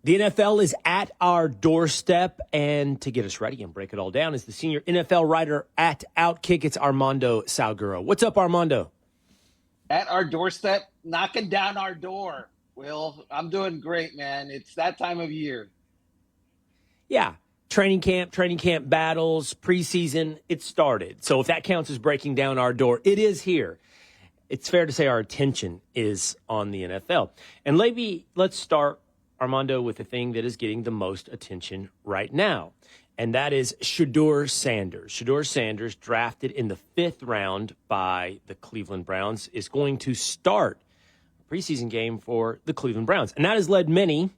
The NFL is at our doorstep, and to get us ready and break it all down is the senior NFL writer at OutKick. It's Armando Salguero. What's up, Armando? At our doorstep, knocking down our door. Will, I'm doing great, man. It's that time of year. Yeah, training camp battles, preseason, it started. So if that counts as breaking down our door, it is here. It's fair to say our attention is on the NFL. And maybe let's start, Armando, with the thing that is getting the most attention right now, and that is Shedeur Sanders. Shedeur Sanders, drafted in the 5th round by the Cleveland Browns, is going to start a preseason game for the Cleveland Browns. And that has led many,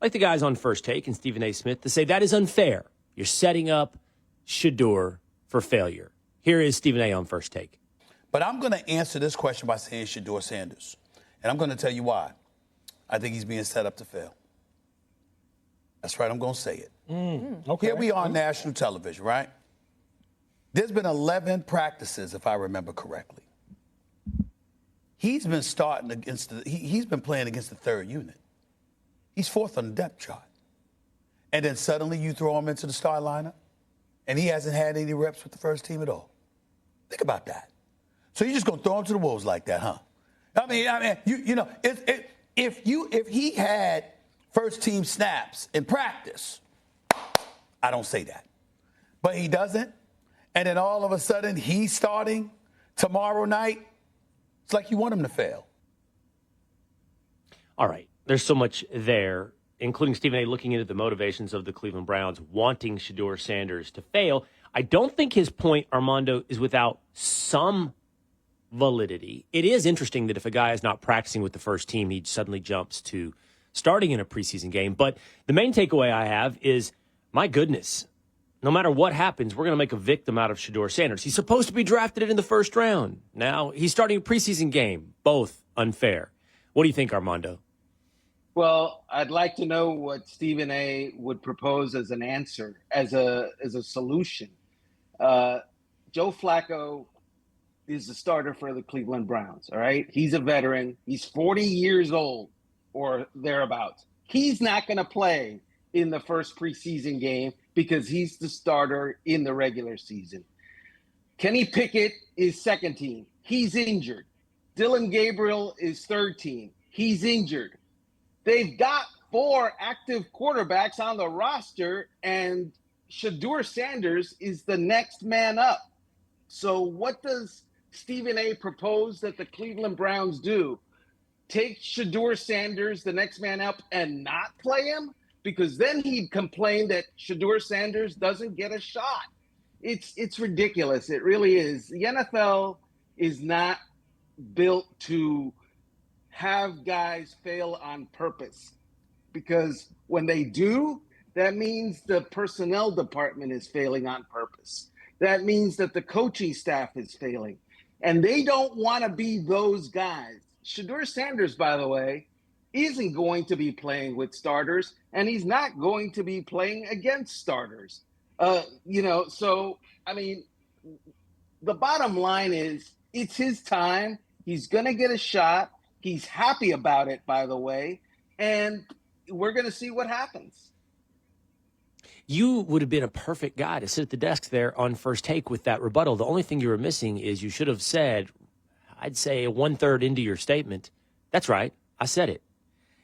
like the guys on First Take and Stephen A. Smith, to say that is unfair. You're setting up Shedeur for failure. Here is Stephen A. on First Take. But I'm going to answer this question by saying Shedeur Sanders. And I'm going to tell you why. I think he's being set up to fail. That's right, I'm going to say it. Okay. Here we are on national television, right? There's been 11 practices, if I remember correctly. He's been starting against he's been playing against the 3rd unit. He's 4th on the depth chart. And then suddenly you throw him into the start lineup, and he hasn't had any reps with the first team at all. Think about that. So you're just going to throw him to the wolves like that, huh? I mean, you know, if he had first team snaps in practice, I don't say that. But he doesn't. And then all of a sudden he's starting tomorrow night. It's like you want him to fail. All right. There's so much there, including Stephen A. looking into the motivations of the Cleveland Browns wanting Shedeur Sanders to fail. I don't think his point, Armando, is without some validity. It is interesting that if a guy is not practicing with the first team, he suddenly jumps to starting in a preseason game. But the main takeaway I have is, my goodness, no matter what happens, we're going to make a victim out of Shedeur Sanders. He's supposed to be drafted in the 1st round. Now he's starting a preseason game. Both unfair. What do you think, Armando? Well, I'd like to know what Stephen A. would propose as an answer, as a solution. Joe Flacco is the starter for the Cleveland Browns, all right? He's a veteran. He's 40 years old or thereabouts. He's not going to play in the first preseason game because he's the starter in the regular season. Kenny Pickett is 2nd team. He's injured. Dylan Gabriel is 3rd team. He's injured. They've got 4 active quarterbacks on the roster, and Shedeur Sanders is the next man up. So what does Stephen A. propose that the Cleveland Browns do? Take Shedeur Sanders, the next man up, and not play him? Because then he'd complain that Shedeur Sanders doesn't get a shot. It's ridiculous. It really is. The NFL is not built to have guys fail on purpose, because when they do, that means the personnel department is failing on purpose. That means that the coaching staff is failing, and they don't want to be those guys. Shedeur Sanders, by the way, isn't going to be playing with starters, and he's not going to be playing against starters. So, I mean, the bottom line is it's his time. He's going to get a shot. He's happy about it, by the way, and we're going to see what happens. You would have been a perfect guy to sit at the desk there on First Take with that rebuttal. The only thing you were missing is you should have said, I'd say 1/3 into your statement, that's right, I said it.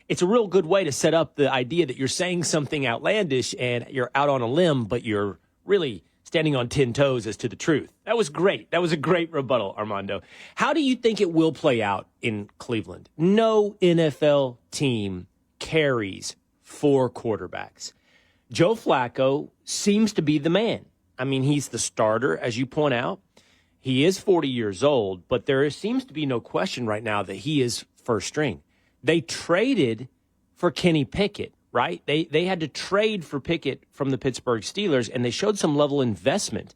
It's a real good way to set up the idea that you're saying something outlandish and you're out on a limb, but you're really standing on 10 toes as to the truth. That was great. That was a great rebuttal, Armando. How do you think it will play out in Cleveland? No NFL team carries 4 quarterbacks. Joe Flacco seems to be the man. I mean, he's the starter, as you point out. He is 40 years old, but there seems to be no question right now that he is first string. They traded for Kenny Pickett, right? They had to trade for Pickett from the Pittsburgh Steelers, and they showed some level of investment.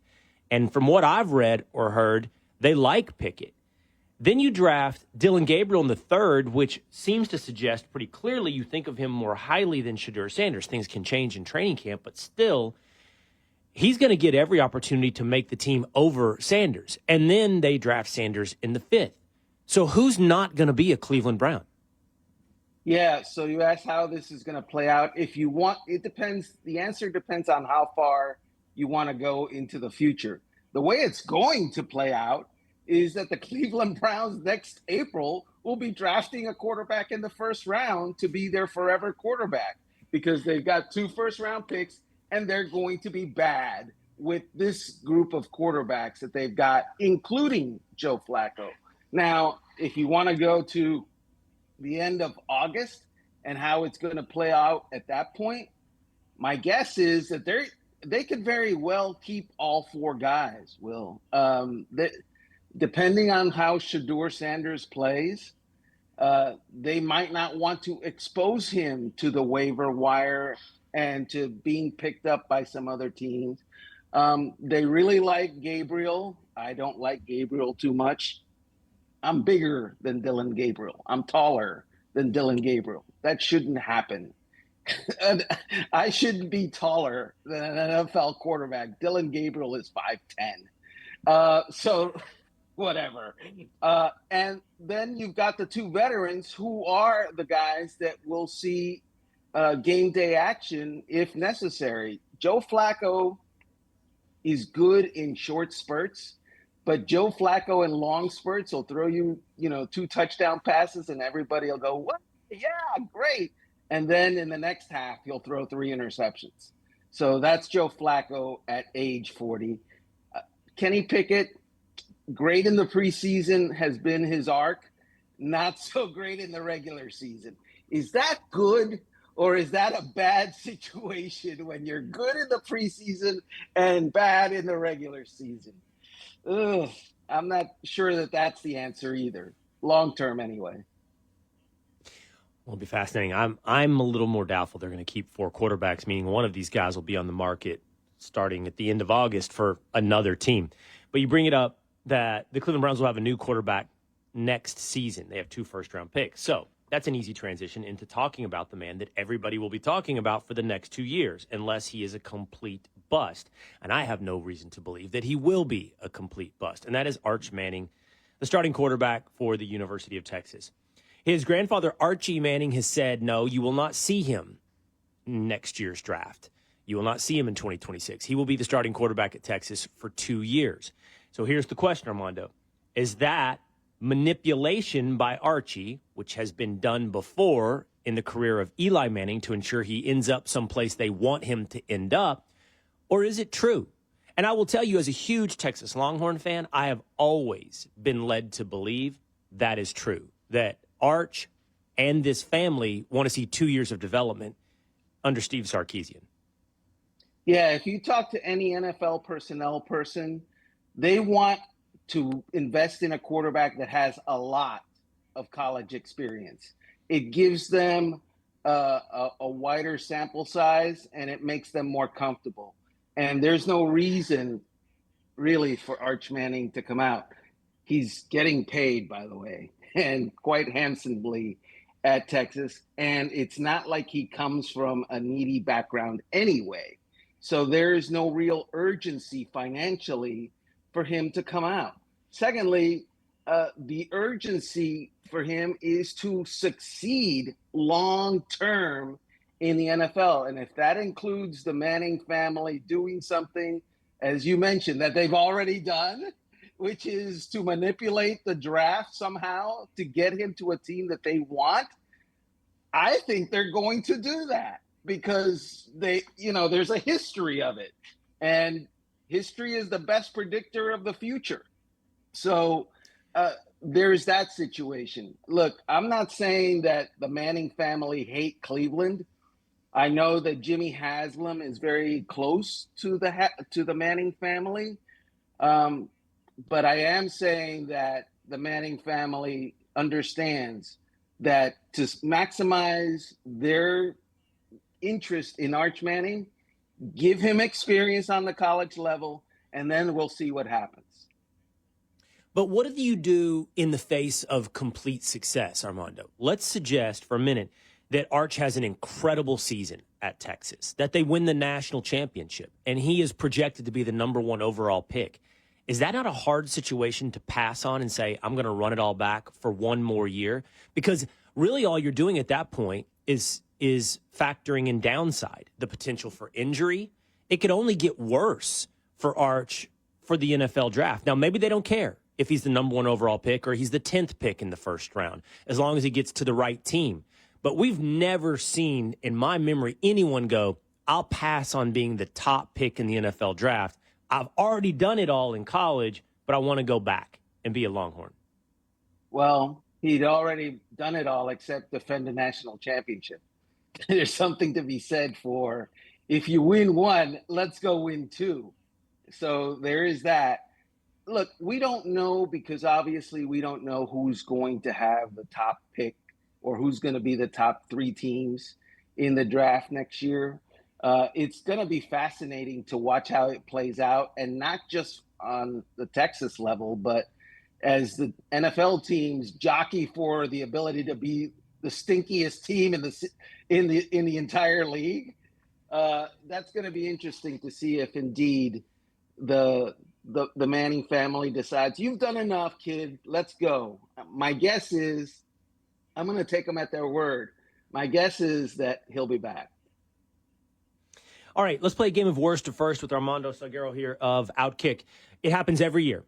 And from what I've read or heard, they like Pickett. Then you draft Dylan Gabriel in the 3rd, which seems to suggest pretty clearly you think of him more highly than Shedeur Sanders. Things can change in training camp, but still, he's going to get every opportunity to make the team over Sanders. And then they draft Sanders in the 5th. So who's not going to be a Cleveland Brown? Yeah, so you asked how this is going to play out. If you want, it depends. The answer depends on how far you want to go into the future. The way it's going to play out is that the Cleveland Browns next April will be drafting a quarterback in the first round to be their forever quarterback because they've got 2 first-round picks and they're going to be bad with this group of quarterbacks that they've got, including Joe Flacco. Now, if you want to go to the end of August and how it's going to play out at that point, my guess is that they could very well keep all 4 guys. Will depending on how Shedeur Sanders plays, they might not want to expose him to the waiver wire and to being picked up by some other teams. They really like Gabriel. I don't like Gabriel too much. I'm bigger than Dylan Gabriel. I'm taller than Dylan Gabriel. That shouldn't happen. I shouldn't be taller than an NFL quarterback. Dylan Gabriel is 5'10". So whatever. And then you've got the 2 veterans who are the guys that will see game day action if necessary. Joe Flacco is good in short spurts. But Joe Flacco in long spurts will throw you, 2 touchdown passes and everybody will go, what? Yeah, great. And then in the next half, he'll throw 3 interceptions. So that's Joe Flacco at age 40. Kenny Pickett, great in the preseason, has been his arc. Not so great in the regular season. Is that good or is that a bad situation when you're good in the preseason and bad in the regular season? Ugh, I'm not sure that that's the answer either, long term anyway. Will be fascinating. I'm a little more doubtful they're going to keep 4 quarterbacks, meaning one of these guys will be on the market starting at the end of August for another team. But you bring it up that the Cleveland Browns will have a new quarterback next season. They have 2 first-round picks. So that's an easy transition into talking about the man that everybody will be talking about for the next 2 years, unless he is a complete bust. And I have no reason to believe that he will be a complete bust. And that is Arch Manning, the starting quarterback for the University of Texas. His grandfather, Archie Manning, has said, no, you will not see him next year's draft. You will not see him in 2026. He will be the starting quarterback at Texas for 2 years. So here's the question, Armando. Is that manipulation by Archie, which has been done before in the career of Eli Manning to ensure he ends up someplace they want him to end up, or is it true? And I will tell you, as a huge Texas Longhorn fan, I have always been led to believe that is true, that Arch and this family want to see 2 years of development under Steve Sarkisian. Yeah, if you talk to any NFL personnel person, they want to invest in a quarterback that has a lot of college experience. It gives them a wider sample size, and it makes them more comfortable. And there's no reason, really, for Arch Manning to come out. He's getting paid, by the way, and quite handsomely at Texas. And it's not like he comes from a needy background anyway. So there is no real urgency financially for him to come out. Secondly, the urgency for him is to succeed long-term in the NFL. And if that includes the Manning family doing something, as you mentioned, that they've already done, which is to manipulate the draft somehow to get him to a team that they want, I think they're going to do that because there's a history of it. And history is the best predictor of the future. So there's that situation. Look, I'm not saying that the Manning family hate Cleveland. I know that Jimmy Haslam is very close to the Manning family. But I am saying that the Manning family understands that to maximize their interest in Arch Manning, give him experience on the college level, and then we'll see what happens. But what do you do in the face of complete success, Armando? Let's suggest for a minute that Arch has an incredible season at Texas, that they win the national championship, and he is projected to be the number 1 overall pick. Is that not a hard situation to pass on and say, I'm going to run it all back for 1 more year? Because really all you're doing at that point is factoring in downside, the potential for injury. It could only get worse for Arch for the NFL draft. Now, maybe they don't care if he's the number 1 overall pick or he's the 10th pick in the first round, as long as he gets to the right team. But we've never seen, in my memory, anyone go, I'll pass on being the top pick in the NFL draft. I've already done it all in college, but I want to go back and be a Longhorn. Well, he'd already done it all except defend a national championship. There's something to be said for, if you win one, let's go win two. So there is that. Look, we don't know, because obviously we don't know who's going to have the top pick or who's going to be the top 3 teams in the draft next year. It's going to be fascinating to watch how it plays out, and not just on the Texas level, but as the NFL teams jockey for the ability to be the stinkiest team in the entire league. That's going to be interesting to see if indeed the Manning family decides, you've done enough, kid, let's go. My guess is, I'm going to take them at their word. My guess is that he'll be back. All right, let's play a game of worst to first with Armando Salguero here of OutKick. It happens every year.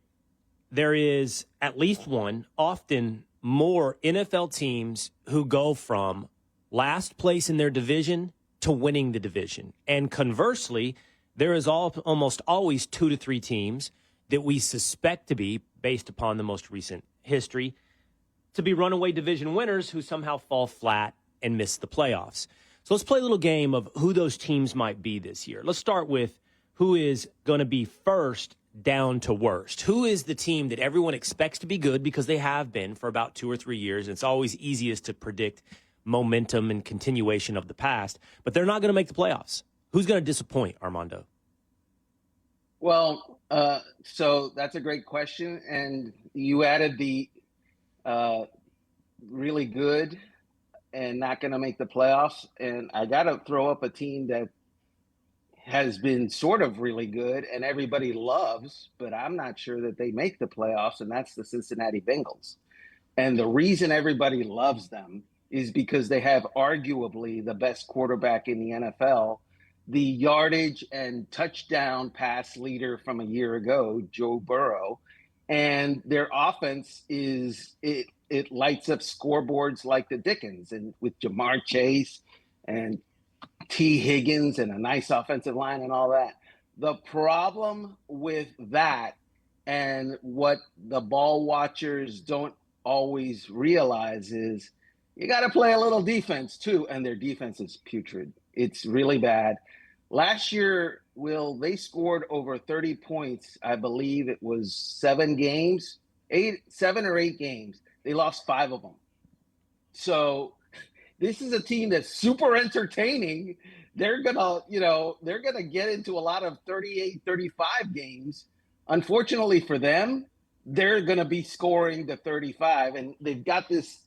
There is at least one, often more, NFL teams who go from last place in their division to winning the division. And conversely, there is almost always 2 to 3 teams that we suspect to be, based upon the most recent history, to be runaway division winners who somehow fall flat and miss the playoffs. So let's play a little game of who those teams might be this year. Let's start with who is going to be first down to worst. Who is the team that everyone expects to be good because they have been for about 2 or 3 years? It's always easiest to predict momentum and continuation of the past, but they're not going to make the playoffs. Who's going to disappoint, Armando? Well, so that's a great question. And you added the really good and not going to make the playoffs. And I got to throw up a team that has been sort of really good and everybody loves, but I'm not sure that they make the playoffs, and that's the Cincinnati Bengals. And the reason everybody loves them is because they have arguably the best quarterback in the NFL, the yardage and touchdown pass leader from a year ago, Joe Burrow. And their offense it lights up scoreboards like the Dickens, and with Jamar Chase and T. Higgins and a nice offensive line and all that. The problem with that, and what the ball watchers don't always realize, is you got to play a little defense too, and their defense is putrid. It's really bad. Last year, Will, they scored over 30 points. I believe it was 7 or 8 games. They lost 5 of them. So this is a team that's super entertaining. They're gonna get into a lot of 38, 35 games. Unfortunately for them, they're gonna be scoring the 35, and they've got this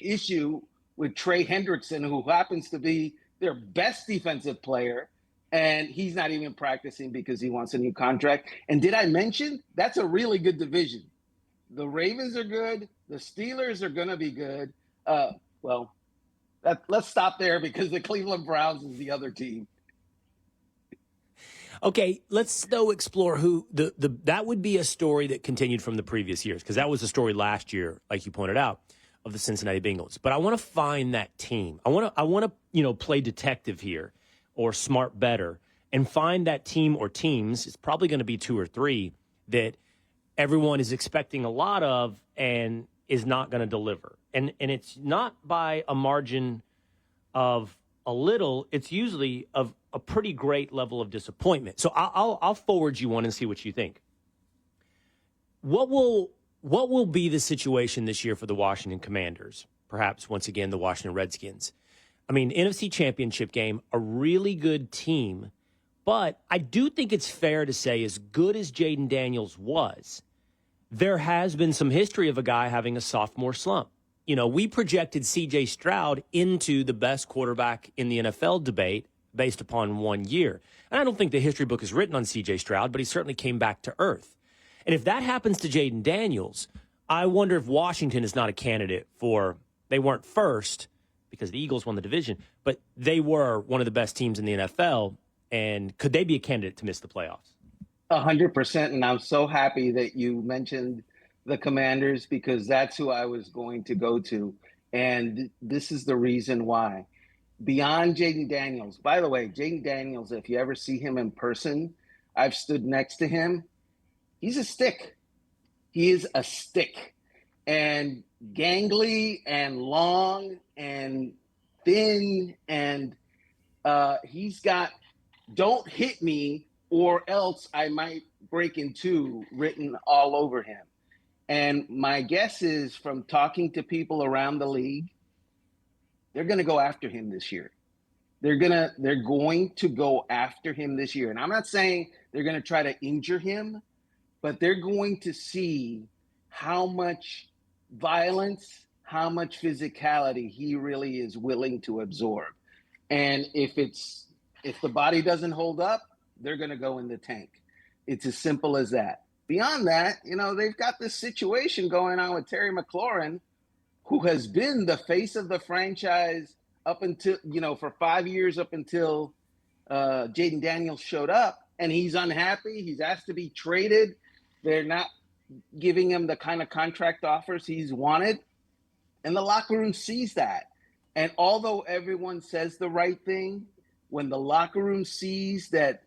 issue with Trey Hendrickson, who happens to be their best defensive player, and he's not even practicing because he wants a new contract. And did I mention that's a really good division? The Ravens are good. The Steelers are going to be good. Let's stop there because the Cleveland Browns is the other team. Okay, let's though explore who that would be a story that continued from the previous years, because that was the story last year, like you pointed out, of the Cincinnati Bengals. But I want to find that team. I want to play detective here, or smart better, and find that team or teams. It's probably going to be 2 or 3 that everyone is expecting a lot of and is not going to deliver. And it's not by a margin of a little. It's usually of a pretty great level of disappointment. So I'll forward you one and see what you think. What will be the situation this year for the Washington Commanders? Perhaps once again the Washington Redskins. I mean, NFC Championship game, a really good team, but I do think it's fair to say, as good as Jaden Daniels was, there has been some history of a guy having a sophomore slump. We projected C.J. Stroud into the best quarterback in the NFL debate based upon 1 year. And I don't think the history book is written on C.J. Stroud, but he certainly came back to earth. And if that happens to Jaden Daniels, I wonder if Washington is not a candidate for They weren't first because the Eagles won the division, but they were one of the best teams in the NFL. And could they be a candidate to miss the playoffs? 100%. And I'm so happy that you mentioned the Commanders because that's who I was going to go to. And this is the reason why. Beyond Jaden Daniels, by the way, Jaden Daniels, if you ever see him in person, I've stood next to him. He's a stick. He is a stick. And gangly and long and thin. And he's got "don't hit me or else I might break in two" written all over him. And my guess is from talking to people around the league, they're going to go after him this year. They're going to go after him this year. And I'm not saying they're going to try to injure him, but they're going to see how much violence, how much physicality he really is willing to absorb. And if the body doesn't hold up, they're going to go in the tank. It's as simple as that. Beyond that, they've got this situation going on with Terry McLaurin, who has been the face of the franchise up until, for 5 years, up until Jaden Daniels showed up, and he's unhappy. He's asked to be traded. They're not giving him the kind of contract offers he's wanted. And the locker room sees that. And although everyone says the right thing, when the locker room sees that,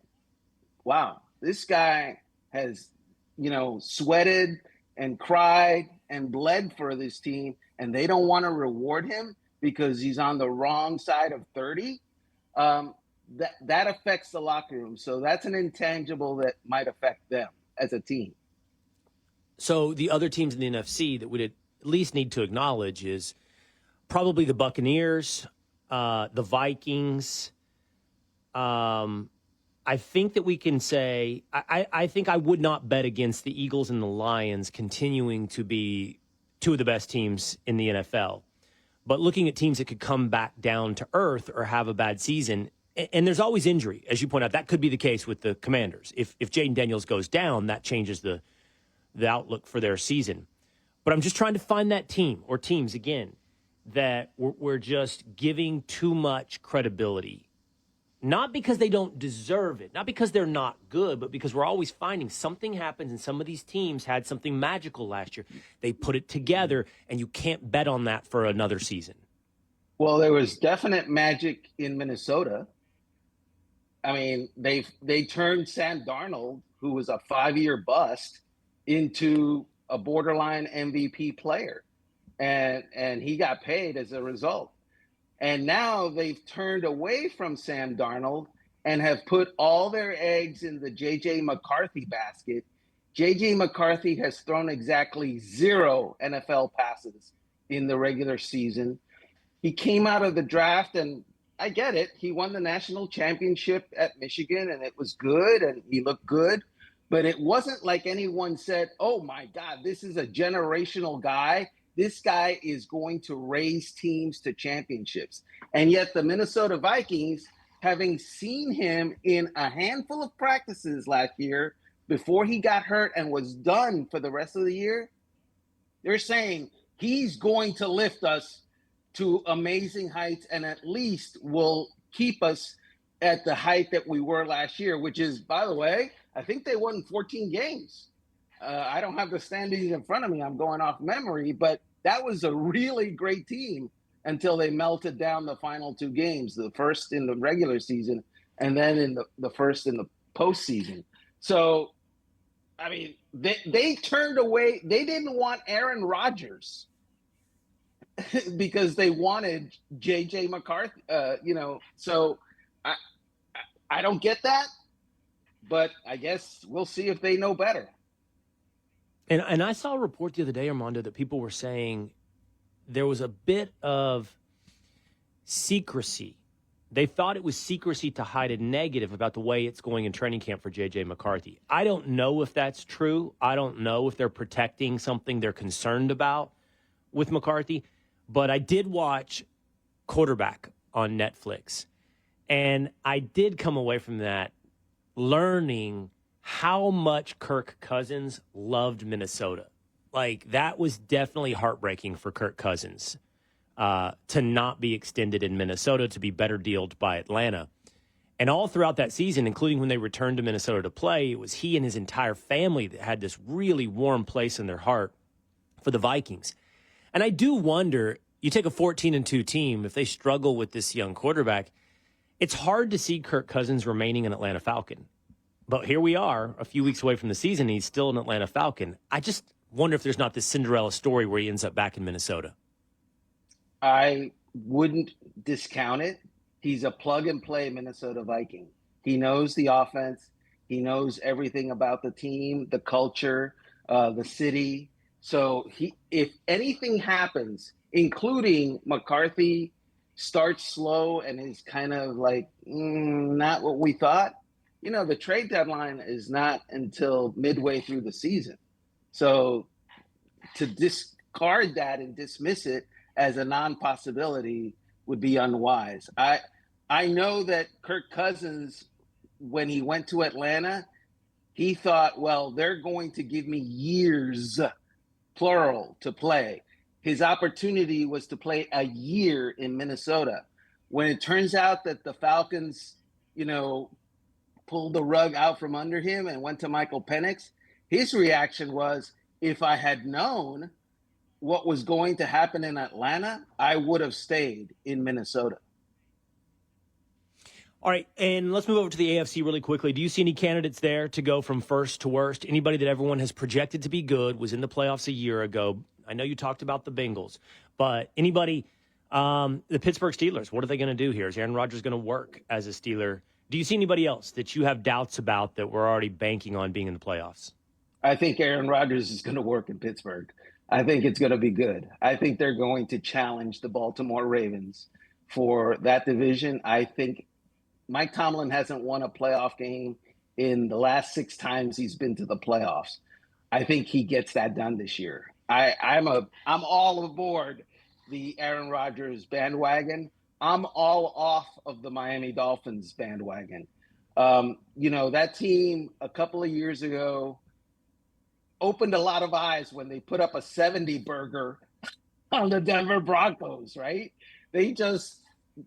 wow, this guy has, sweated and cried and bled for this team, and they don't want to reward him because he's on the wrong side of 30, that affects the locker room. So that's an intangible that might affect them as a team. So the other teams in the NFC that we'd at least need to acknowledge is probably the Buccaneers, the Vikings. I think that we can say I think I would not bet against the Eagles and the Lions continuing to be two of the best teams in the NFL. But looking at teams that could come back down to earth or have a bad season, and there's always injury, as you point out, that could be the case with the Commanders. If Jaden Daniels goes down, that changes the outlook for their season. But I'm just trying to find that team or teams, again, that we're just giving too much credibility. Not because they don't deserve it, not because they're not good, but because we're always finding something happens, and some of these teams had something magical last year. They put it together, and you can't bet on that for another season. Well, there was definite magic in Minnesota. I mean, they turned Sam Darnold, who was a 5-year bust, into a borderline MVP player, and he got paid as a result. And now they've turned away from Sam Darnold and have put all their eggs in the J.J. McCarthy basket. J.J. McCarthy has thrown exactly 0 NFL passes in the regular season. He came out of the draft, and I get it. He won the national championship at Michigan, and it was good, and he looked good. But it wasn't like anyone said, oh, my God, this is a generational guy. This guy is going to raise teams to championships. And yet the Minnesota Vikings, having seen him in a handful of practices last year before he got hurt and was done for the rest of the year, they're saying he's going to lift us to amazing heights and at least will keep us at the height that we were last year, which is, by the way, I think they won 14 games. I don't have the standings in front of me. I'm going off memory, but that was a really great team until they melted down the final 2 games, the first in the regular season and then in the first in the postseason. So, I mean, they turned away. They didn't want Aaron Rodgers because they wanted J.J. McCarthy, So I don't get that, but I guess we'll see if they know better. And I saw a report the other day, Armando, that people were saying there was a bit of secrecy. They thought it was secrecy to hide a negative about the way it's going in training camp for J.J. McCarthy. I don't know if that's true. I don't know if they're protecting something they're concerned about with McCarthy. But I did watch Quarterback on Netflix, and I did come away from that learning how much Kirk Cousins loved Minnesota. Like, that was definitely heartbreaking for Kirk Cousins. to not be extended in Minnesota, to be better dealed by Atlanta. And all throughout that season, including when they returned to Minnesota to play, it was he and his entire family that had this really warm place in their heart for the Vikings. And I do wonder, you take a 14-2 team, if they struggle with this young quarterback, it's hard to see Kirk Cousins remaining an Atlanta Falcon. But here we are, a few weeks away from the season, and he's still an Atlanta Falcon. I just wonder if there's not this Cinderella story where he ends up back in Minnesota. I wouldn't discount it. He's a plug-and-play Minnesota Viking. He knows the offense. He knows everything about the team, the culture, the city. So if anything happens, including McCarthy starts slow and is kind of like not what we thought, the trade deadline is not until midway through the season. So to discard that and dismiss it as a non-possibility would be unwise. I know that Kirk Cousins, when he went to Atlanta, he thought, well, they're going to give me years, plural, to play. His opportunity was to play a year in Minnesota. When it turns out that the Falcons, pulled the rug out from under him and went to Michael Penix, his reaction was, if I had known what was going to happen in Atlanta, I would have stayed in Minnesota. All right, and let's move over to the AFC really quickly. Do you see any candidates there to go from first to worst? Anybody that everyone has projected to be good, was in the playoffs a year ago? I know you talked about the Bengals, but anybody, the Pittsburgh Steelers, what are they going to do here? Is Aaron Rodgers going to work as a Steeler? Do you see anybody else that you have doubts about that we're already banking on being in the playoffs? I think Aaron Rodgers is going to work in Pittsburgh. I think it's going to be good. I think they're going to challenge the Baltimore Ravens for that division. I think Mike Tomlin hasn't won a playoff game in the last 6 times he's been to the playoffs. I think he gets that done this year. I'm all aboard the Aaron Rodgers bandwagon. I'm all off of the Miami Dolphins bandwagon. That team a couple of years ago opened a lot of eyes when they put up a 70 burger on the Denver Broncos, right? They just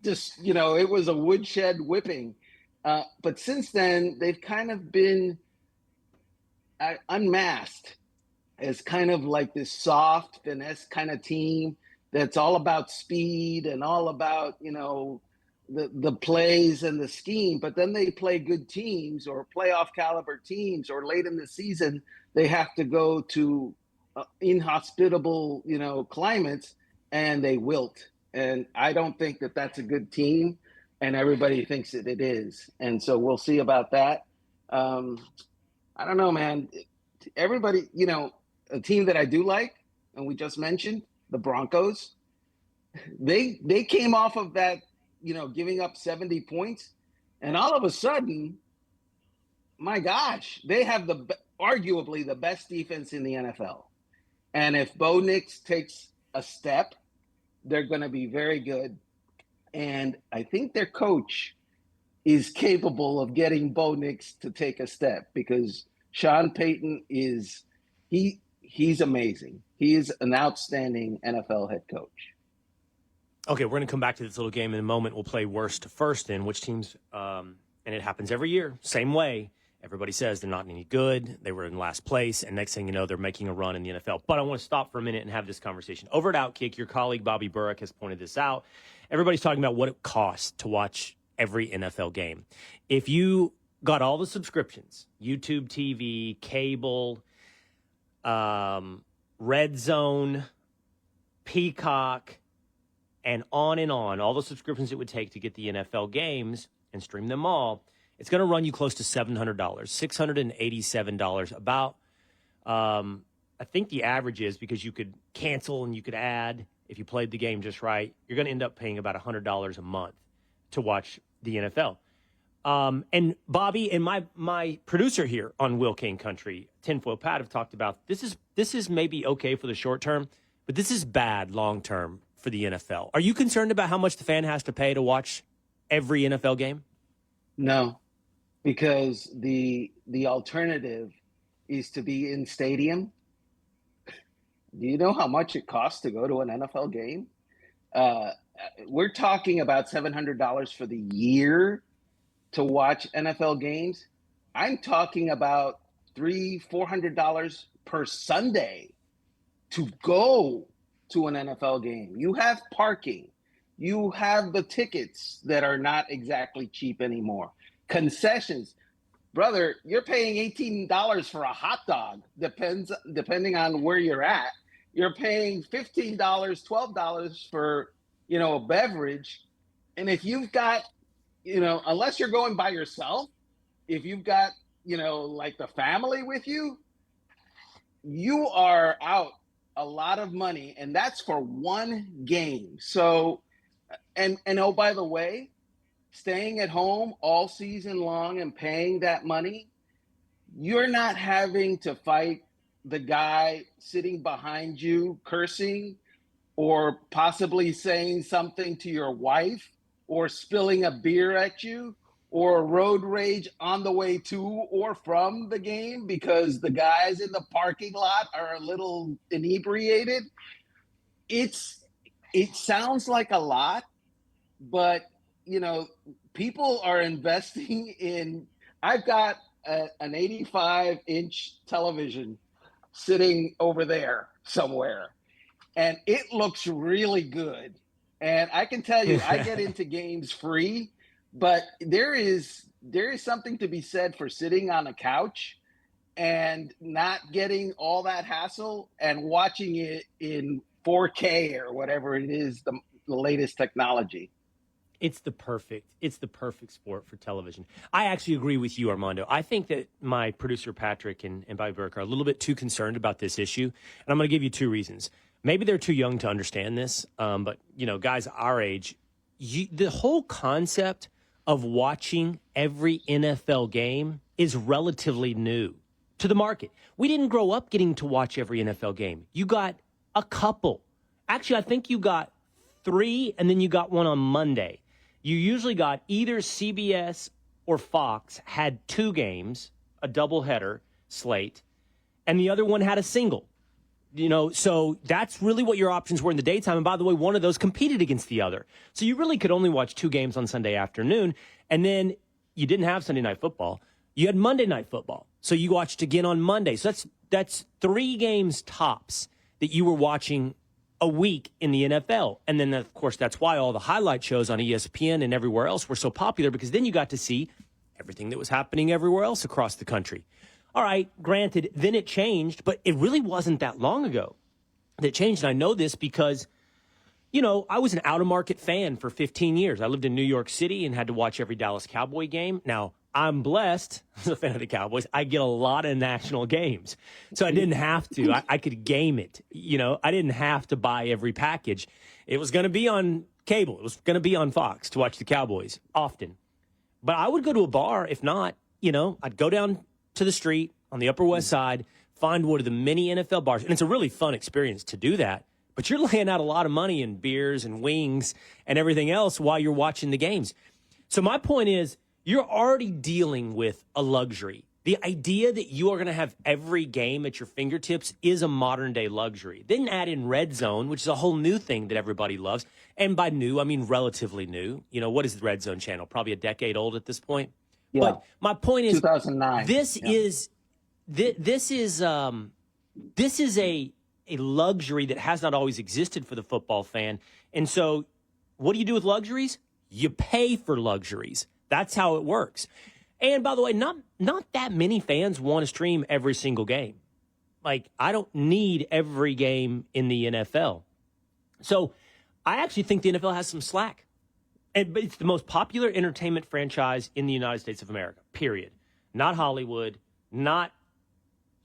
it was a woodshed whipping. But since then, they've kind of been unmasked as kind of like this soft, finesse kind of team that's all about speed and all about, the plays and the scheme. But then they play good teams or playoff caliber teams, or late in the season, they have to go to inhospitable, climates, and they wilt. And I don't think that that's a good team, and everybody thinks that it is. And so we'll see about that. I don't know, man. Everybody, a team that I do like, and we just mentioned, the Broncos, they came off of that, giving up 70 points. And all of a sudden, my gosh, they have arguably the best defense in the NFL. And if Bo Nix takes a step, they're going to be very good. And I think their coach is capable of getting Bo Nix to take a step, because Sean Payton he's amazing. He is an outstanding NFL head coach. Okay, we're going to come back to this little game in a moment. We'll play worst to first in which teams, and it happens every year, same way. Everybody says they're not any good. They were in last place, and next thing you know, they're making a run in the NFL. But I want to stop for a minute and have this conversation. Over at OutKick, your colleague Bobby Burke has pointed this out. Everybody's talking about what it costs to watch every NFL game. If you got all the subscriptions, YouTube TV, cable, Red Zone, Peacock, and on, all the subscriptions it would take to get the NFL games and stream them all, it's going to run you close to $700, $687. About, I think the average is, because you could cancel and you could add if you played the game just right, you're going to end up paying about $100 a month to watch the NFL. And Bobby and my producer here on Will Cain Country, Tinfoil Pat, have talked about this is maybe okay for the short term, but this is bad long term for the NFL. Are you concerned about how much the fan has to pay to watch every NFL game? No, because the alternative is to be in stadium. Do you know how much it costs to go to an NFL game? We're talking about $700 for the year to watch NFL games. I'm talking about $300-400 per Sunday to go to an NFL game. You have parking. You have the tickets that are not exactly cheap anymore. Concessions. Brother, you're paying $18 for a hot dog, depending on where you're at. You're paying $15, $12 for, a beverage. And if you've got, unless you're going by yourself, if you've got, like the family with you, you are out a lot of money, and that's for one game. So, and oh, by the way, staying at home all season long and paying that money, you're not having to fight the guy sitting behind you cursing or possibly saying something to your wife or spilling a beer at you or road rage on the way to or from the game because the guys in the parking lot are a little inebriated. It sounds like a lot, but people are investing in. I've got an 85-inch television sitting over there somewhere, and it looks really good. And I can tell you, I get into games free, but there is something to be said for sitting on a couch and not getting all that hassle and watching it in 4K or whatever it is, the latest technology. It's the perfect sport for television. I actually agree with you, Armando. I think that my producer, Patrick, and Bobby Burke are a little bit too concerned about this issue. And I'm going to give you two reasons. Maybe they're too young to understand this, but, guys our age, the whole concept of watching every NFL game is relatively new to the market. We didn't grow up getting to watch every NFL game. You got a couple. Actually, I think you got 3, and then you got one on Monday. You usually got either CBS or Fox had 2 games, a doubleheader slate, and the other one had a single. So that's really what your options were in the daytime. And by the way, one of those competed against the other. So you really could only watch 2 games on Sunday afternoon. And then you didn't have Sunday Night Football. You had Monday Night Football. So you watched again on Monday. So that's 3 games tops that you were watching a week in the NFL. And then, of course, that's why all the highlight shows on ESPN and everywhere else were so popular, because then you got to see everything that was happening everywhere else across the country. All right, granted, then it changed, but it really wasn't that long ago that it changed. And I know this because, I was an out-of-market fan for 15 years. I lived in New York City and had to watch every Dallas Cowboy game. Now, I'm blessed as a fan of the Cowboys. I get a lot of national games. So I didn't have to. I could game it. I didn't have to buy every package. It was going to be on cable. It was going to be on Fox to watch the Cowboys often. But I would go to a bar. If not, I'd go down to the street on the Upper West Side, find one of the many NFL bars. And it's a really fun experience to do that. But you're laying out a lot of money in beers and wings and everything else while you're watching the games. So my point is, you're already dealing with a luxury. The idea that you are going to have every game at your fingertips is a modern day luxury. Then add in Red Zone, which is a whole new thing that everybody loves. And by new, I mean relatively new. What is the Red Zone channel? Probably a decade old at this point. Yeah. But my point is, 2009. This is a luxury that has not always existed for the football fan. And so what do you do with luxuries? You pay for luxuries. That's how it works. And by the way, not that many fans want to stream every single game. Like, I don't need every game in the NFL. So I actually think the NFL has some slack. But it's the most popular entertainment franchise in the United States of America, period. Not Hollywood, not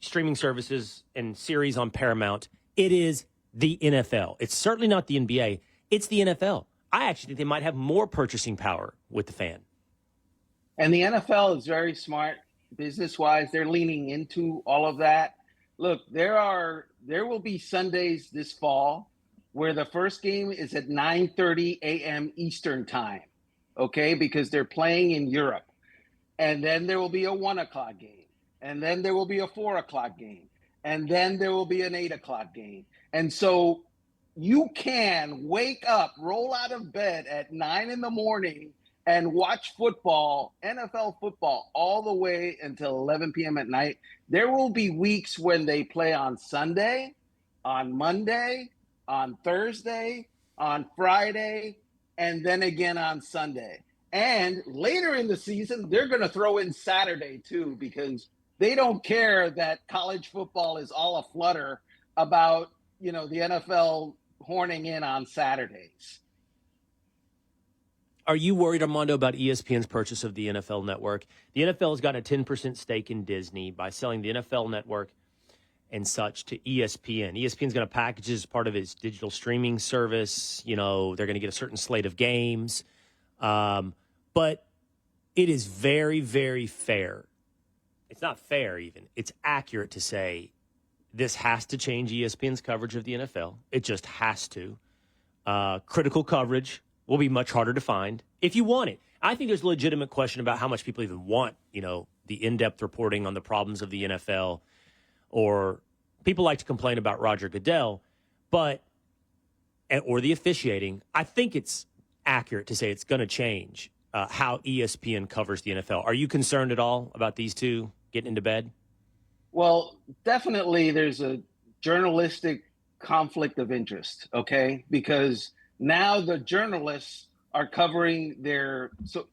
streaming services and series on Paramount. It is the NFL. It's certainly not the NBA. It's the NFL. I actually think they might have more purchasing power with the fan. And the NFL is very smart business-wise. They're leaning into all of that. Look, there will be Sundays this fall where the first game is at 9:30 a.m. Eastern time, okay, because they're playing in Europe. And then there will be a 1 o'clock game. And then there will be a 4 o'clock game. And then there will be an 8 o'clock game. And so you can wake up, roll out of bed at 9 in the morning and watch football, NFL football, all the way until 11 p.m. at night. There will be weeks when they play on Sunday, on Monday, on Thursday, on Friday, and then again on Sunday. And later in the season, they're going to throw in Saturday too, because they don't care that college football is all aflutter about, the NFL horning in on Saturdays. Are you worried, Armando, about ESPN's purchase of the NFL Network? The NFL has gotten a 10% stake in Disney by selling the NFL Network and such to ESPN. ESPN's going to package it as part of its digital streaming service. They're going to get a certain slate of games. But it is very, very fair. It's not fair even. It's accurate to say this has to change ESPN's coverage of the NFL. It just has to. Critical coverage will be much harder to find if you want it. I think there's a legitimate question about how much people even want, the in-depth reporting on the problems of the NFL, or people like to complain about Roger Goodell, or the officiating. I think it's accurate to say it's going to change how ESPN covers the NFL. Are you concerned at all about these two getting into bed? Well, definitely there's a journalistic conflict of interest, okay? Because now the journalists are covering their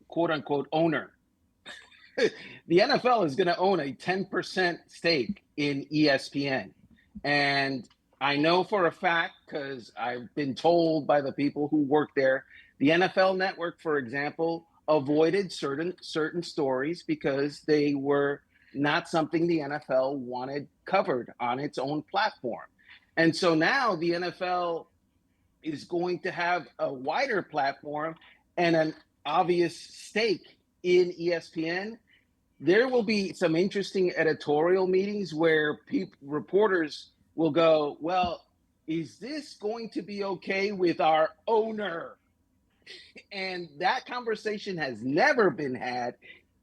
quote-unquote owner. The NFL is going to own a 10% stake in ESPN. And I know for a fact, because I've been told by the people who work there, the NFL Network, for example, avoided certain stories because they were not something the NFL wanted covered on its own platform. And so now the NFL is going to have a wider platform and an obvious stake in ESPN. There will be some interesting editorial meetings where reporters will go, well, is this going to be okay with our owner? And that conversation has never been had.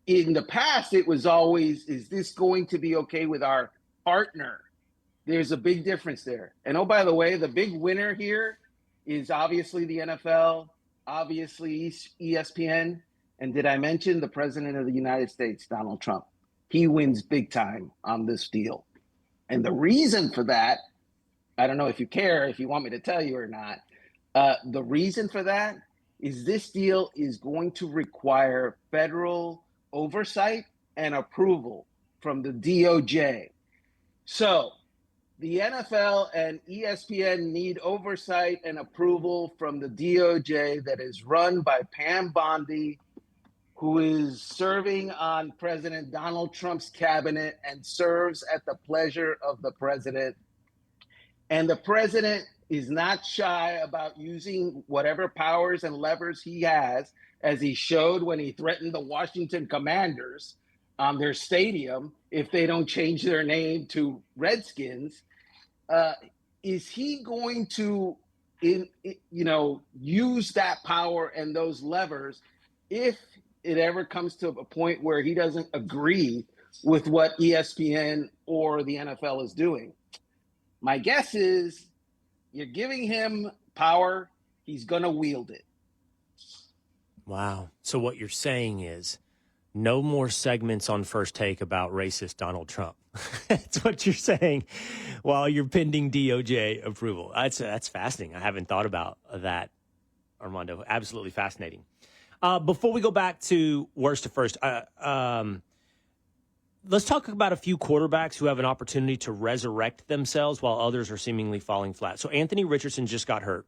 In the past, it was always, is this going to be okay with our partner? There's a big difference there. And oh, by the way, the big winner here is obviously the NFL, obviously ESPN. And did I mention the President of the United States, Donald Trump? He wins big time on this deal. And the reason for that, I don't know if you care, if you want me to tell you or not, the reason for that is this deal is going to require federal oversight and approval from the DOJ. So the NFL and ESPN need oversight and approval from the DOJ that is run by Pam Bondi, who is serving on President Donald Trump's cabinet and serves at the pleasure of the president. And the president is not shy about using whatever powers and levers he has, as he showed when he threatened the Washington Commanders on their stadium if they don't change their name to Redskins. Is he going to, use that power and those levers if it ever comes to a point where he doesn't agree with what ESPN or the NFL is doing? My guess is you're giving him power, he's going to wield it. Wow. So what you're saying is no more segments on First Take about racist Donald Trump. That's what you're saying while you're pending DOJ approval. That's fascinating. I haven't thought about that, Armando. Absolutely fascinating. Before we go back to worst to first, let's talk about a few quarterbacks who have an opportunity to resurrect themselves while others are seemingly falling flat. So Anthony Richardson just got hurt.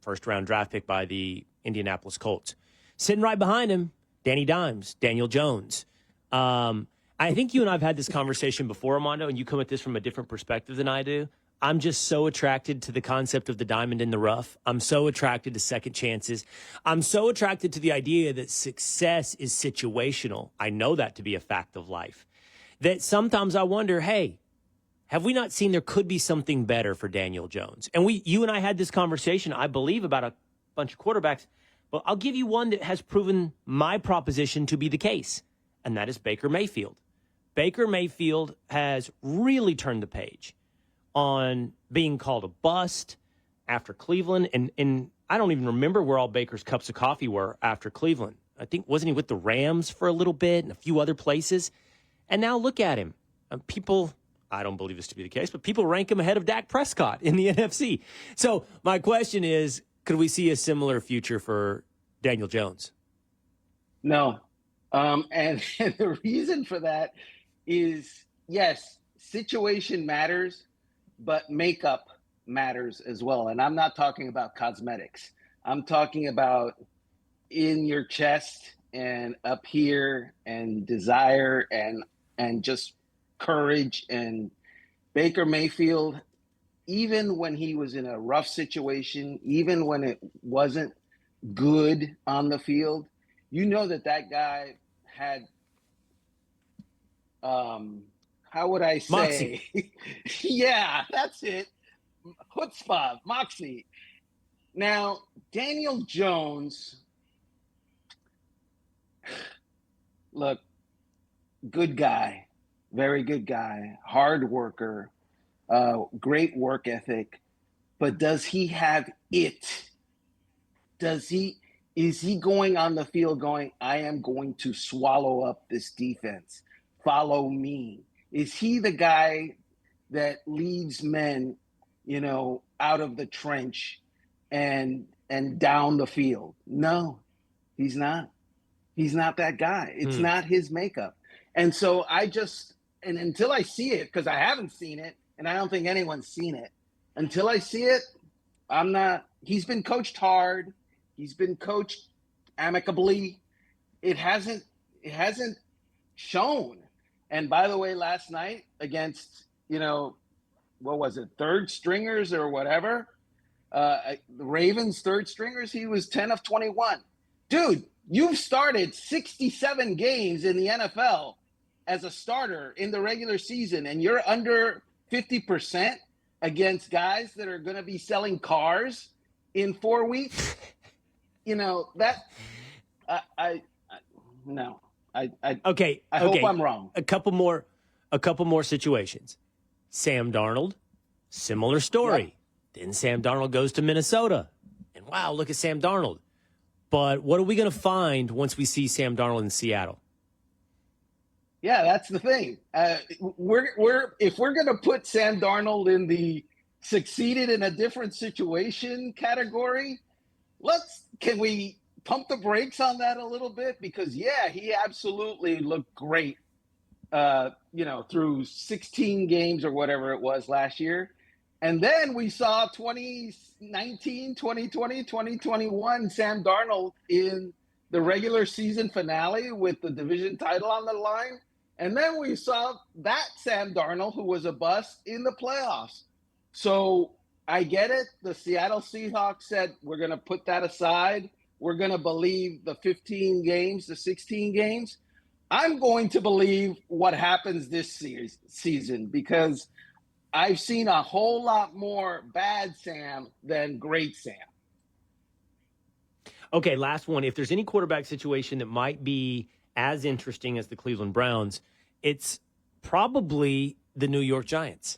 First-round draft pick by the Indianapolis Colts. Sitting right behind him, Danny Dimes, Daniel Jones. I think you and I have had this conversation before, Armando, and you come at this from a different perspective than I do. I'm just so attracted to the concept of the diamond in the rough. I'm so attracted to second chances. I'm so attracted to the idea that success is situational. I know that to be a fact of life. That sometimes I wonder, hey, have we not seen there could be something better for Daniel Jones? And you and I had this conversation, I believe, about a bunch of quarterbacks. But I'll give you one that has proven my proposition to be the case, and that is Baker Mayfield. Baker Mayfield has really turned the page on being called a bust, after Cleveland, and I don't even remember where all Baker's cups of coffee were after Cleveland. I think, wasn't he with the Rams for a little bit and a few other places? And now look at him. People, I don't believe this to be the case, but people rank him ahead of Dak Prescott in the NFC. So my question is, could we see a similar future for Daniel Jones? No. And the reason for that is, yes, situation matters, but makeup matters as well. And I'm not talking about cosmetics. I'm talking about in your chest and up here and desire and just courage. And Baker Mayfield, even when he was in a rough situation, even when it wasn't good on the field, you know that guy had, how would I say? Moxie. Yeah, that's it. Chutzpah, moxie. Now, Daniel Jones, look, good guy, very good guy, hard worker, great work ethic, but does he have it? Is he going on the field going, I am going to swallow up this defense? Follow me. Is he the guy that leads men, out of the trench and down the field? No, he's not. He's not that guy. It's not his makeup. And so and until I see it, because I haven't seen it, and I don't think anyone's seen it, until I see it, I'm not. He's been coached hard. He's been coached amicably. It hasn't shown. And by the way, last night against, what was it, third stringers or whatever, the Ravens third stringers, he was 10 of 21. Dude, you've started 67 games in the NFL as a starter in the regular season, and you're under 50% against guys that are going to be selling cars in 4 weeks. No. Okay. I hope I'm wrong. A couple more situations. Sam Darnold, similar story. Yep. Then Sam Darnold goes to Minnesota. And wow, look at Sam Darnold. But what are we going to find once we see Sam Darnold in Seattle? Yeah, that's the thing. If we're going to put Sam Darnold in the succeeded in a different situation category, can we pump the brakes on that a little bit? Because he absolutely looked great, through 16 games or whatever it was last year. And then we saw 2019, 2020, 2021 Sam Darnold in the regular season finale with the division title on the line. And then we saw that Sam Darnold, who was a bust, in the playoffs. So I get it. The Seattle Seahawks said, we're going to put that aside. We're going to believe the 15 games, the 16 games. I'm going to believe what happens this season, because I've seen a whole lot more bad Sam than great Sam. Okay, last one. If there's any quarterback situation that might be as interesting as the Cleveland Browns, it's probably the New York Giants.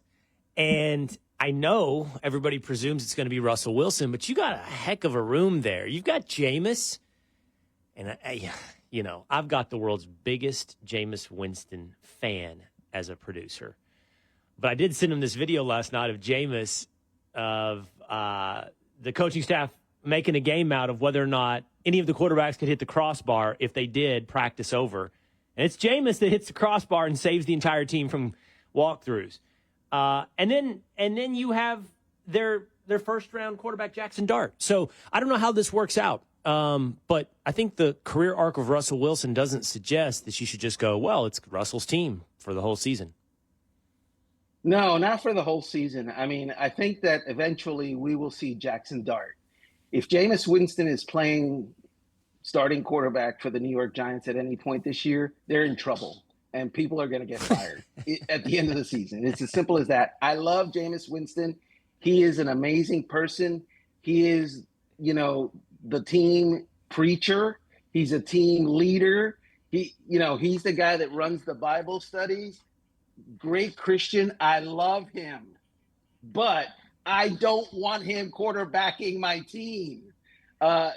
And I know everybody presumes it's going to be Russell Wilson, but you got a heck of a room there. You've got Jameis, and I've got the world's biggest Jameis Winston fan as a producer. But I did send him this video last night of Jameis, of the coaching staff making a game out of whether or not any of the quarterbacks could hit the crossbar if they did practice over. And it's Jameis that hits the crossbar and saves the entire team from walkthroughs. And then you have their first round quarterback, Jackson Dart. So I don't know how this works out. But I think the career arc of Russell Wilson doesn't suggest that you should just go, well, it's Russell's team for the whole season. No, not for the whole season. I mean, I think that eventually we will see Jackson Dart. If Jameis Winston is playing starting quarterback for the New York Giants at any point this year, they're in trouble, and people are going to get fired at the end of the season. It's as simple as that. I love Jameis Winston. He is an amazing person. He is, the team preacher. He's a team leader. He's the guy that runs the Bible studies. Great Christian. I love him. But I don't want him quarterbacking my team.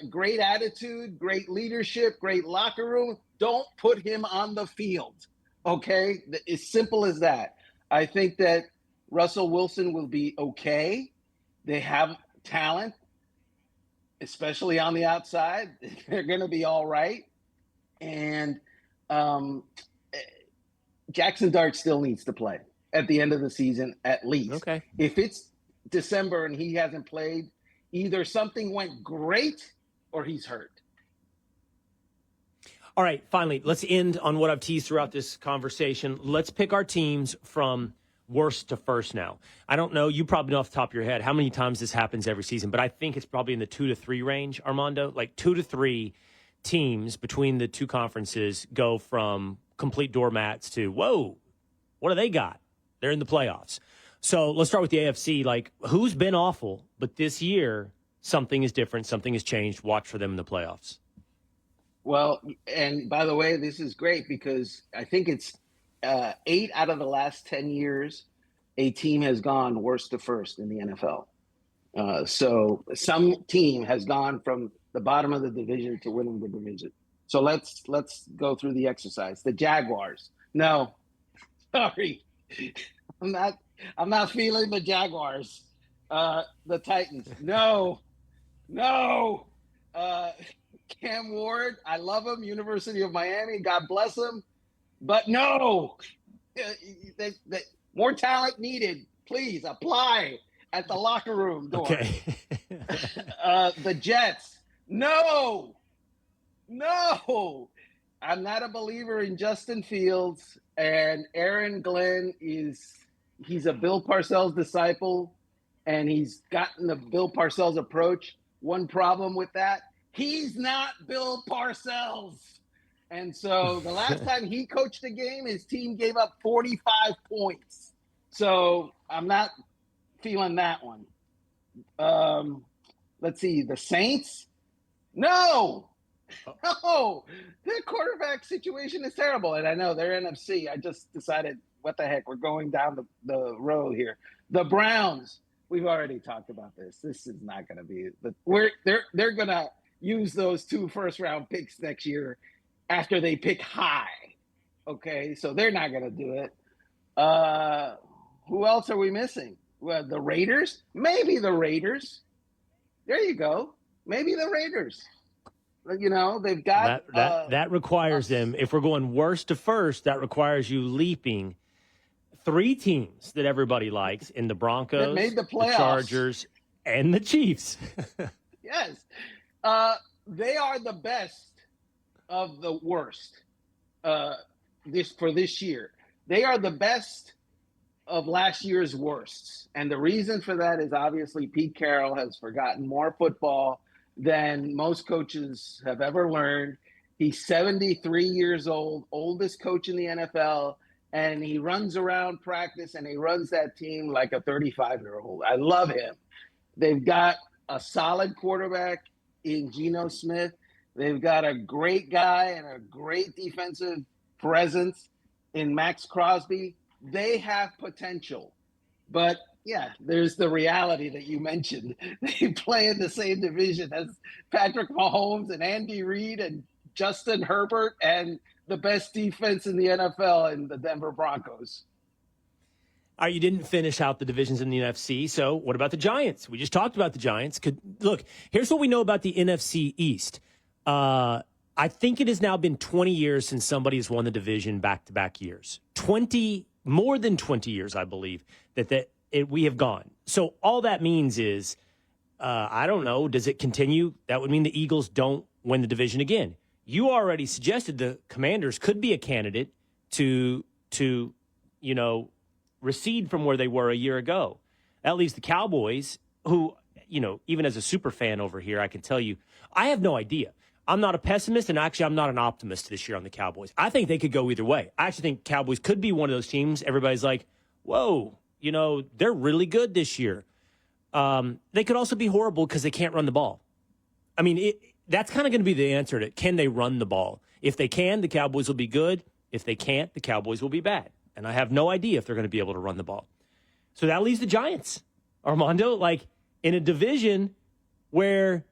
Great attitude, great leadership, great locker room. Don't put him on the field. Okay? As simple as that. I think that Russell Wilson will be okay. They have talent, especially on the outside. They're going to be all right. And Jackson Dart still needs to play at the end of the season, at least. Okay. If it's December and he hasn't played, either something went great or he's hurt. All right, finally, let's end on what I've teased throughout this conversation. Let's pick our teams from worst to first now. I don't know, you probably know off the top of your head how many times this happens every season, but I think it's probably in the 2 to 3 range, Armando. Like 2 to 3 teams between the two conferences go from complete doormats to, whoa, what do they got? They're in the playoffs. So let's start with the AFC. Like, who's been awful, but this year something is different, something has changed. Watch for them in the playoffs. Well, and by the way, this is great because I think it's 8 out of the last 10 years, a team has gone worst to first in the NFL. So some team has gone from the bottom of the division to winning the division. So let's go through the exercise. The Jaguars. No, sorry, I'm not feeling the Jaguars. The Titans. No. Cam Ward, I love him. University of Miami, God bless him. But no, more talent needed. Please apply at the locker room door. Okay. The Jets, no. I'm not a believer in Justin Fields, and Aaron Glenn he's a Bill Parcells disciple, and he's gotten the Bill Parcells approach. One problem with that, he's not Bill Parcells. And so the last time he coached a game, his team gave up 45 points. So I'm not feeling that one. Let's see, the Saints? No. Their quarterback situation is terrible. And I know they're NFC. I just decided, what the heck, we're going down the road here. The Browns, we've already talked about this. This is not going to be – they're going to use those 2 first-round picks next year after they pick high. Okay, so they're not going to do it. Who else are we missing? Well, the Raiders? Maybe the Raiders. There you go. Maybe the Raiders. You know, they've got that requires them. If we're going worst to first, that requires you leaping 3 teams that everybody likes in the Broncos, that made the playoffs, the Chargers, and the Chiefs. Yes, they are the best of the worst. This year, they are the best of last year's worsts, and the reason for that is obviously Pete Carroll has forgotten more football than most coaches have ever learned. He's 73 years old, oldest coach in the NFL, and he runs around practice and he runs that team like a 35-year-old. I love him. They've got a solid quarterback in Geno Smith. They've got a great guy and a great defensive presence in Max Crosby. They have potential, but yeah, there's the reality that you mentioned. They play in the same division as Patrick Mahomes and Andy Reid and Justin Herbert and the best defense in the NFL in the Denver Broncos. All right, you didn't finish out the divisions in the NFC, so what about the Giants? We just talked about the Giants. Look, here's what we know about the NFC East. I think it has now been 20 years since somebody has won the division back-to-back years. More than 20 years, I believe, we have gone. So all that means is, I don't know, does it continue? That would mean the Eagles don't win the division again. You already suggested the Commanders could be a candidate to recede from where they were a year ago. That leaves the Cowboys, who, even as a super fan over here, I can tell you, I have no idea. I'm not a pessimist, and actually I'm not an optimist this year on the Cowboys. I think they could go either way. I actually think Cowboys could be one of those teams. Everybody's like, whoa, they're really good this year. They could also be horrible because they can't run the ball. I mean, that's kind of going to be the answer to, can they run the ball? If they can, the Cowboys will be good. If they can't, the Cowboys will be bad. And I have no idea if they're going to be able to run the ball. So that leaves the Giants. Armando, like in a division where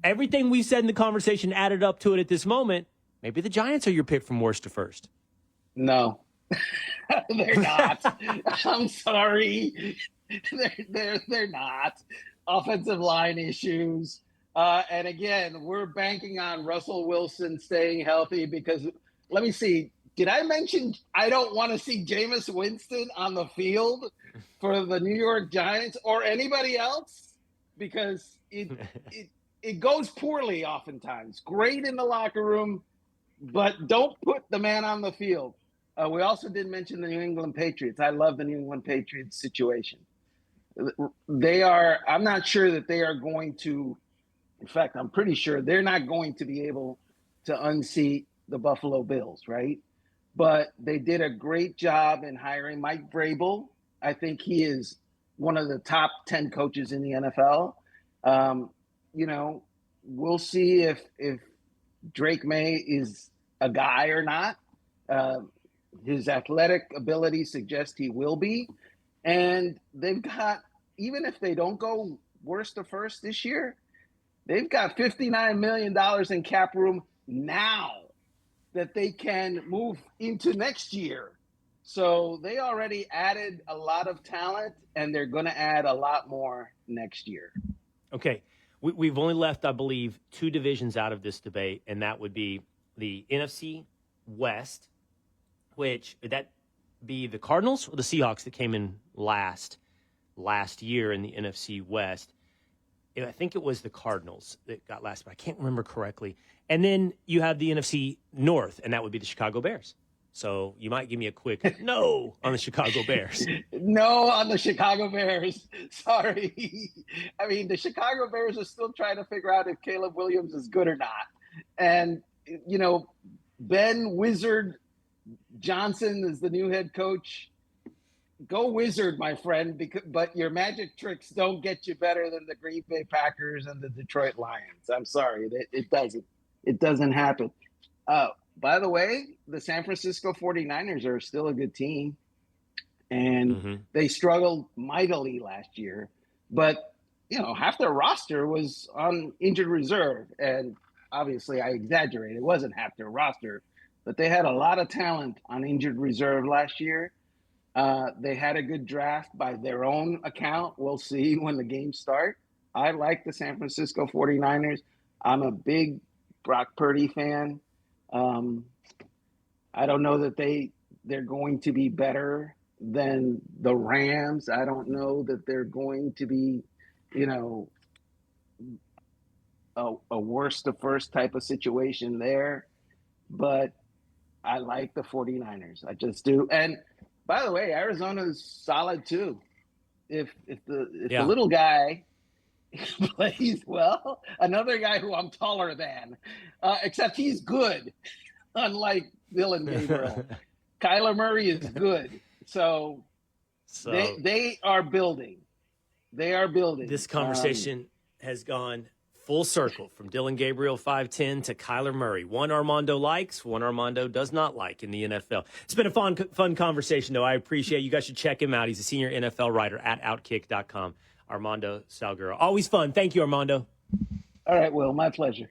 everything we've said in the conversation added up to it at this moment, maybe the Giants are your pick from worst to first. No, they're not. I'm sorry. They're not. Offensive line issues. And again, we're banking on Russell Wilson staying healthy because let me see. Did I mention I don't want to see Jameis Winston on the field for the New York Giants or anybody else? Because it goes poorly oftentimes. Great in the locker room, but don't put the man on the field. We also did mention the New England Patriots. I love the New England Patriots situation. I'm not sure that they are going to, in fact, I'm pretty sure they're not going to be able to unseat the Buffalo Bills, right? But they did a great job in hiring Mike Vrabel. I think he is one of the top 10 coaches in the NFL. We'll see if Drake May is a guy or not. His athletic ability suggests he will be. And they've got, even if they don't go worst to first this year, they've got $59 million in cap room now that they can move into next year. So they already added a lot of talent, and they're going to add a lot more next year. Okay. We've only left, I believe, two divisions out of this debate, and that would be the NFC West, which would that be the Cardinals or the Seahawks that came in last year in the NFC West? I think it was the Cardinals that got last, but I can't remember correctly. And then you have the NFC North, and that would be the Chicago Bears. So you might give me a quick no on the Chicago Bears. No on the Chicago Bears. Sorry. I mean, the Chicago Bears are still trying to figure out if Caleb Williams is good or not. And, Ben Wizard Johnson is the new head coach. Go Wizard, my friend, but your magic tricks don't get you better than the Green Bay Packers and the Detroit Lions. I'm sorry. It doesn't. It doesn't happen. By the way, the San Francisco 49ers are still a good team, and they struggled mightily last year. But, half their roster was on injured reserve. And obviously I exaggerate. It wasn't half their roster, but they had a lot of talent on injured reserve last year. They had a good draft by their own account. We'll see when the games start. I like the San Francisco 49ers. I'm a big Brock Purdy fan. I don't know that they're going to be better than the Rams. I don't know that they're going to be, a worst to first type of situation there. But I like the 49ers. I just do. And by the way, Arizona's solid too. If the little guy plays well, another guy who I'm taller than, except he's good, unlike Dylan Gabriel. Kyler Murray is good. So they are building. They are building. This conversation has gone full circle from Dylan Gabriel 5'10" to Kyler Murray. One Armando likes, one Armando does not like in the NFL. It's been a fun conversation, though. I appreciate it. You guys should check him out. He's a senior NFL writer at OutKick.com. Armando Salguero. Always fun. Thank you, Armando. All right, Will. My pleasure.